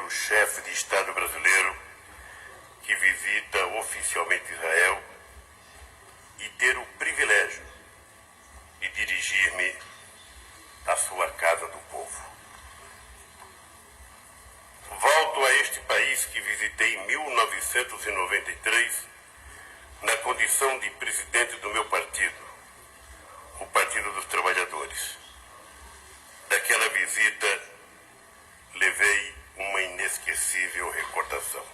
primeiro chefe de Estado brasileiro que visita oficialmente Israel e ter o privilégio de dirigir-me à sua casa do povo. Volto a este país que visitei em 1993 na condição de presidente do meu partido, o Partido dos Trabalhadores. Daquela visita, levei uma inesquecível recordação.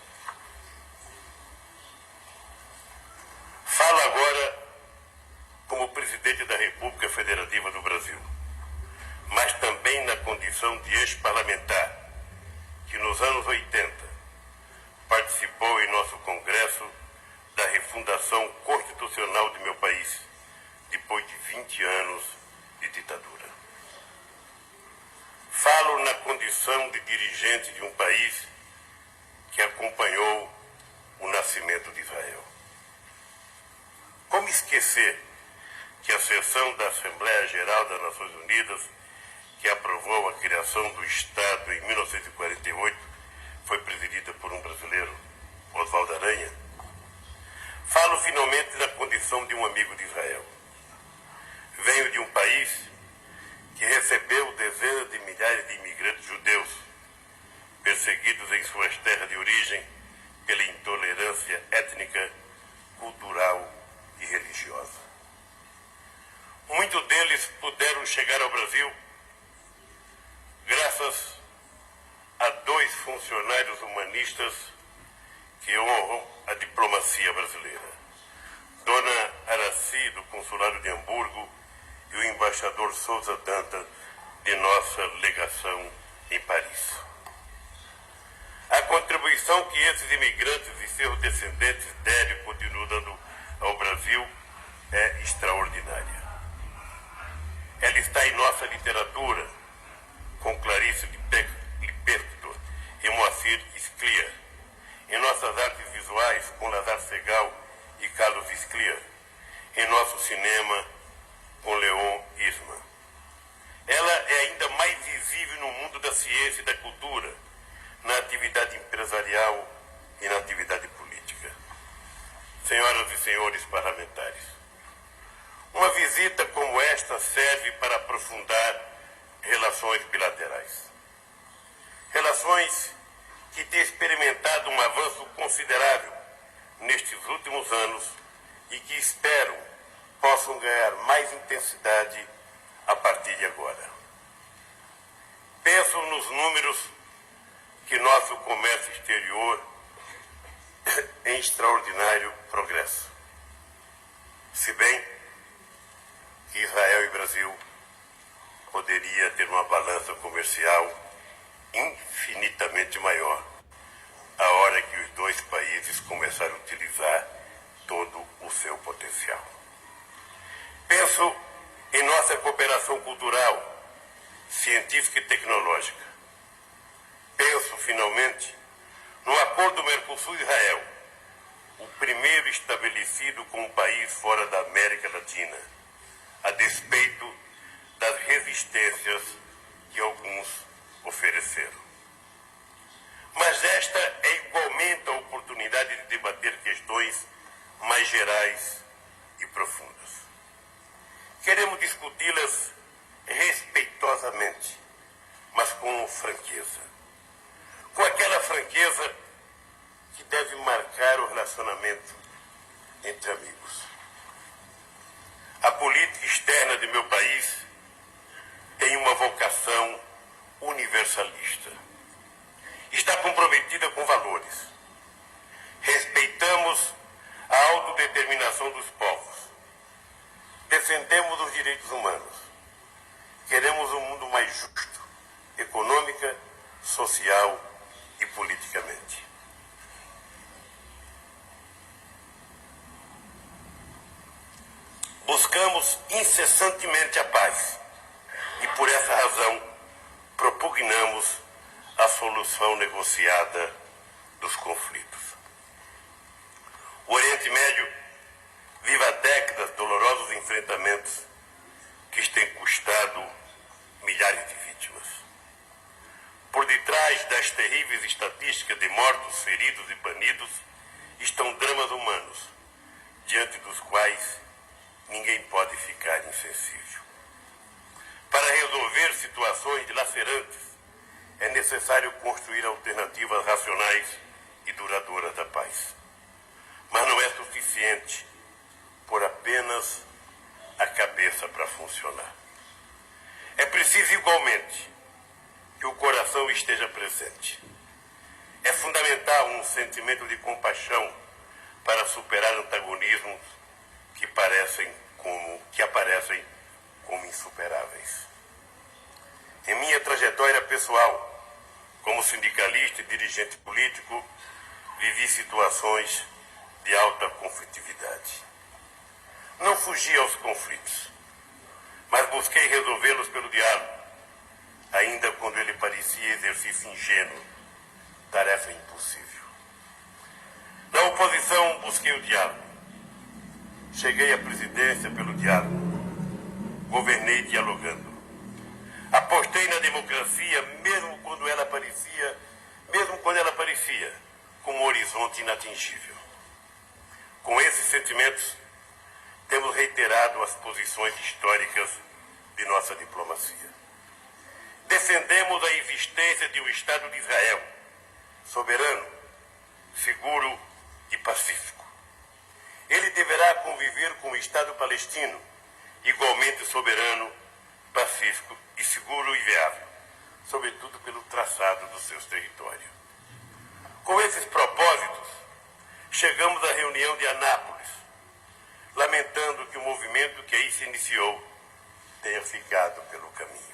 Falo agora como presidente da República Federativa do Brasil, mas também na condição de ex-parlamentar, que nos anos 80 participou em nosso Congresso da refundação constitucional de meu país, depois de 20 anos de ditadura. Falo na condição de dirigente de um país que acompanhou o nascimento de Israel. Como esquecer que a sessão da Assembleia Geral das Nações Unidas, que aprovou a criação do Estado em 1948, foi presidida por um brasileiro, Oswaldo Aranha? Falo finalmente na condição de um amigo de Israel. Venho de um país que recebeu dezenas de milhares de imigrantes judeus, perseguidos em suas terras de origem pela intolerância étnica, cultural e religiosa. Muitos deles puderam chegar ao Brasil graças a dois funcionários humanistas que honram a diplomacia brasileira. Dona Araci, do Consulado de Hamburgo, e o embaixador Souza Dantas, de nossa legação em Paris. A contribuição que esses imigrantes e seus descendentes deram e continuam dando ao Brasil é extraordinária. Ela está em nossa literatura, com Clarice Lispector e Moacir Scliar, em nossas artes visuais, com Lazar Segal e Carlos Scliar, em nosso cinema, com Leon Isma. Ela é ainda mais visível no mundo da ciência e da cultura, na atividade empresarial e na atividade política. Senhoras e senhores parlamentares, uma visita como esta serve para aprofundar relações bilaterais. Relações que têm experimentado um avanço considerável nestes últimos anos e que espero possam ganhar mais intensidade a partir de agora. Penso nos números que nosso comércio exterior em extraordinário progresso. Se bem que Israel e Brasil poderia ter uma balança comercial infinitamente maior a hora que os dois países começaram a utilizar todo o seu potencial. Penso em nossa cooperação cultural, científica e tecnológica. Penso, finalmente, no acordo Mercosul-Israel, o primeiro estabelecido com um país fora da América Latina, a despeito das resistências que alguns ofereceram. Mas esta é igualmente a oportunidade de debater questões mais gerais e profundas. Queremos discuti-las respeitosamente, mas com franqueza. Com aquela franqueza que deve marcar o relacionamento entre amigos. A política externa de meu país tem uma vocação universalista. Está comprometida com valores. Respeitamos a autodeterminação dos povos. Defendemos os direitos humanos. Queremos um mundo mais justo, econômica, social e politicamente. Buscamos incessantemente a paz e, por essa razão, propugnamos a solução negociada dos conflitos. O Oriente Médio vive há décadas dolorosos enfrentamentos que têm custado milhares de vítimas. Por detrás trás das terríveis estatísticas de mortos, feridos e banidos estão dramas humanos, diante dos quais ninguém pode ficar insensível. Para resolver situações dilacerantes, é necessário construir alternativas racionais e duradouras da paz. Mas não é suficiente pôr apenas a cabeça para funcionar. É preciso, igualmente, que o coração esteja presente. É fundamental um sentimento de compaixão para superar antagonismos que aparecem como insuperáveis. Em minha trajetória pessoal, como sindicalista e dirigente político, vivi situações de alta conflitividade. Não fugi aos conflitos, mas busquei resolvê-los pelo diálogo, ainda quando ele parecia exercício ingênuo, tarefa impossível. Na oposição, busquei o diálogo. Cheguei à presidência pelo diálogo. Governei dialogando. Apostei na democracia, mesmo quando ela parecia como um horizonte inatingível. Com esses sentimentos, temos reiterado as posições históricas de nossa diplomacia. Defendemos a existência de um Estado de Israel, soberano, seguro e pacífico. Ele deverá conviver com o Estado palestino, igualmente soberano, pacífico e seguro e viável, sobretudo pelo traçado dos seus territórios. Com esses propósitos, chegamos à reunião de Anápolis, lamentando que o movimento que aí se iniciou tenha ficado pelo caminho.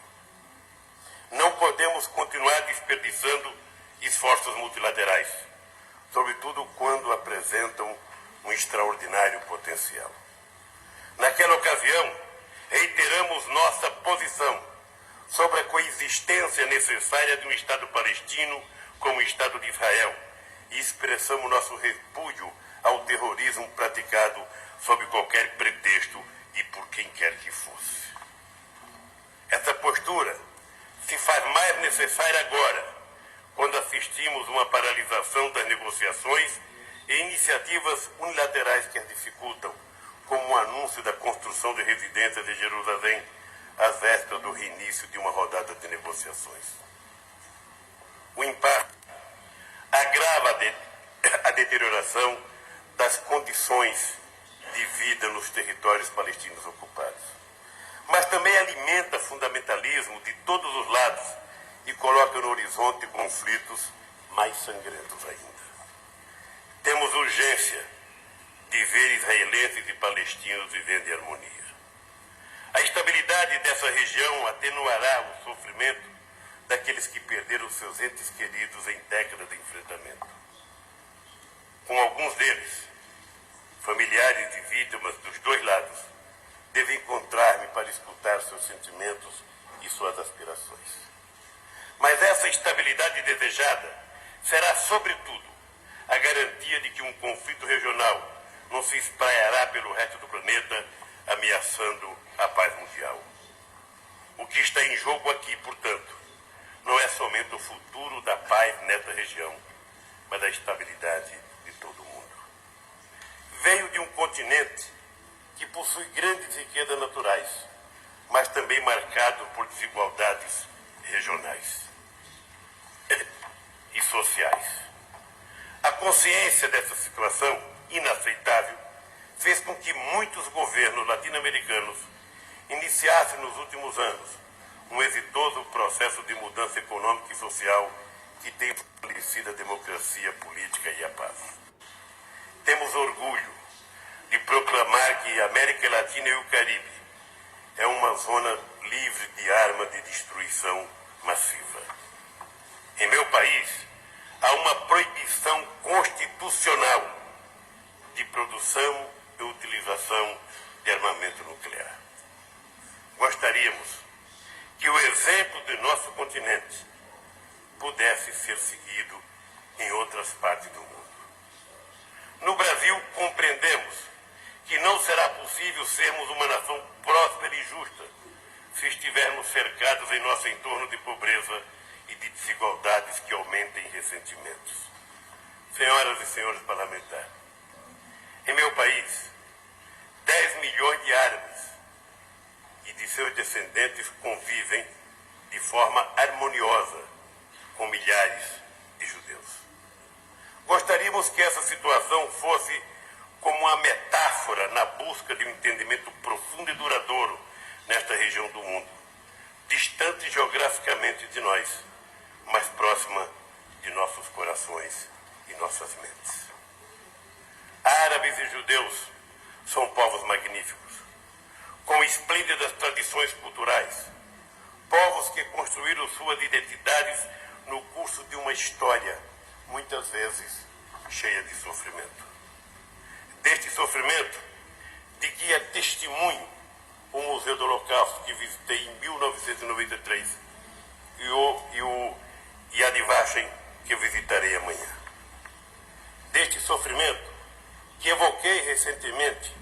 Não podemos continuar desperdiçando esforços multilaterais, sobretudo quando apresentam um extraordinário potencial. Naquela ocasião, reiteramos nossa posição sobre a coexistência necessária de um Estado palestino com o Estado de Israel e expressamos nosso repúdio ao terrorismo praticado sob qualquer pretexto e por quem quer que fosse. Essa postura se faz mais necessária agora, quando assistimos uma paralisação das negociações e iniciativas unilaterais que as dificultam, como o anúncio da construção de residências em Jerusalém, às vésperas do reinício de uma rodada de negociações. O impacto agrava a deterioração das condições de vida nos territórios palestinos ocupados, mas também alimenta fundamentalismo de todos os lados e coloca no horizonte conflitos mais sangrentos ainda. Temos urgência de ver israelenses e palestinos vivendo em harmonia. A estabilidade dessa região atenuará o sofrimento daqueles que perderam seus entes queridos em décadas de enfrentamento. Com alguns deles, familiares de vítimas dos dois lados, devo encontrar-me para escutar seus sentimentos e suas aspirações. Mas essa estabilidade desejada será, sobretudo, a garantia de que um conflito regional não se espraiará pelo resto do planeta, ameaçando a paz mundial. O que está em jogo aqui, portanto, não é somente o futuro da paz nessa região, mas a estabilidade de todo o mundo. Veio de um continente que possui grandes riquezas naturais, mas também marcado por desigualdades regionais e sociais. A consciência dessa situação inaceitável fez com que muitos governos latino-americanos iniciassem nos últimos anos um exitoso processo de mudança econômica e social que tem fortalecido a democracia política e a paz. Temos orgulho de proclamar que a América Latina e o Caribe é uma zona livre de armas de destruição massiva. Em meu país, há uma proibição constitucional de produção e utilização de armamento nuclear. Gostaríamos que o exemplo do nosso continente pudesse ser seguido em outras partes do mundo. No Brasil, compreendemos que não será possível sermos uma nação próspera e justa se estivermos cercados em nosso entorno de pobreza e de desigualdades que aumentem ressentimentos. Senhoras e senhores parlamentares, em meu país, 10 milhões de árabes e de seus descendentes convivem de forma harmoniosa com milhares de judeus. Gostaríamos que essa situação fosse como uma metáfora na busca de um entendimento profundo e duradouro nesta região do mundo, distante geograficamente de nós, mas próxima de nossos corações e nossas mentes. Árabes e judeus são povos magníficos, com esplêndidas tradições culturais, povos que construíram suas identidades no curso de uma história, muitas vezes cheia de sofrimento. Deste sofrimento, de que é testemunho o Museu do Holocausto que visitei em 1993 e o Yad Vashem que eu visitarei amanhã. Deste sofrimento que evoquei recentemente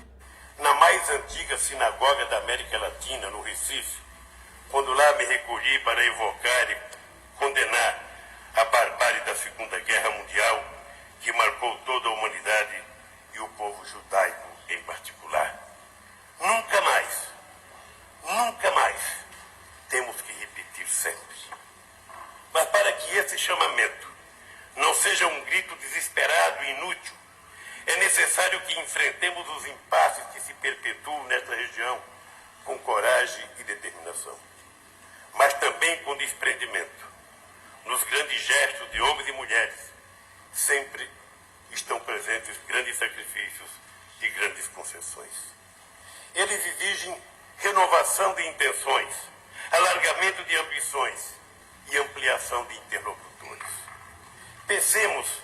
na mais antiga sinagoga da América Latina, no Recife, quando lá me recolhi para evocar e condenar a barbárie da Segunda Guerra Mundial que marcou toda a humanidade e o povo judaico em particular. Nunca mais temos que repetir sempre. Mas para que esse chamamento não seja um grito desesperado e inútil, é necessário que enfrentemos os impasses que se perpetuam nesta região com coragem e determinação, mas também com desprendimento. Nos grandes gestos de homens e mulheres, sempre estão presentes grandes sacrifícios e grandes concessões. Eles exigem renovação de intenções, alargamento de ambições e ampliação de interlocutores. Pensemos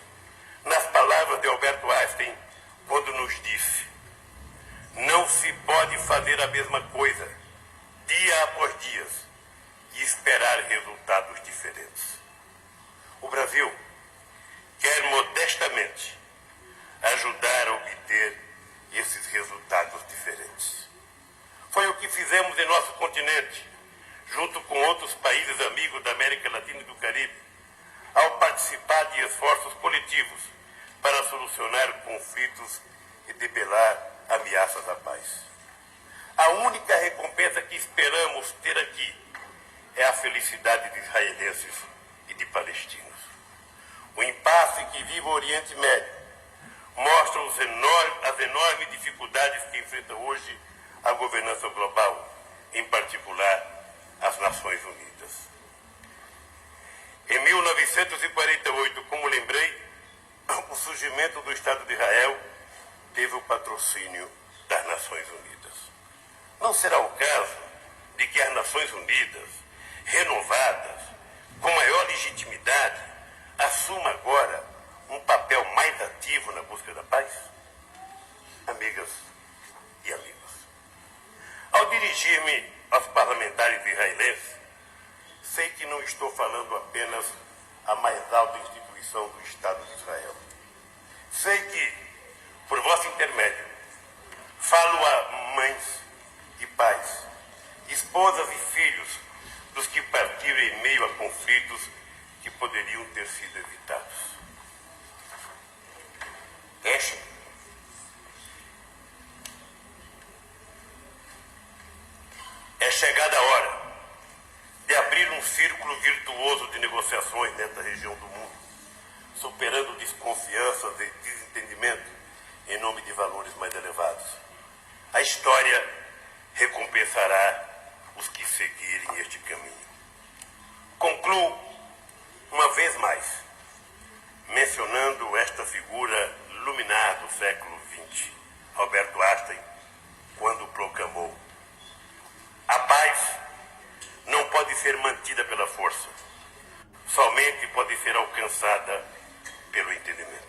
nas palavras de Albert Einstein quando nos disse: não se pode fazer a mesma coisa dia após dia e esperar resultados diferentes. O Brasil quer modestamente ajudar a obter esses resultados diferentes. Foi o que fizemos em nosso continente, junto com outros países amigos da América Latina e do Caribe, ao participar de esforços coletivos para solucionar conflitos e debelar ameaças à paz. A única recompensa que esperamos ter aqui é a felicidade de israelenses e de palestinos. O impasse que vive o Oriente Médio mostra as enormes dificuldades que enfrenta hoje a governança global, em particular as Nações Unidas. Em 1948, como lembrei, o surgimento do Estado de Israel teve o patrocínio das Nações Unidas. Não será o caso de que as Nações Unidas, renovadas, com maior legitimidade, assuma agora um papel mais ativo na busca da paz? Amigas e amigos, ao dirigir-me aos parlamentares israelenses, sei que não estou falando apenas a mais alta instituição do Estado de Israel. Sei que, por vosso intermédio, falo a mães e pais, esposas e filhos dos que partiram em meio a conflitos que poderiam ter sido evitados. É chegada a hora de abrir um círculo virtuoso de negociações nesta região do mundo, superando desconfianças e desentendimento em nome de valores mais elevados. A história recompensará os que seguirem este caminho. Concluo, uma vez mais, mencionando esta figura luminar do século XX, Albert Einstein, quando proclamou: a paz não pode ser mantida pela força, somente pode ser alcançada pelo entendimento.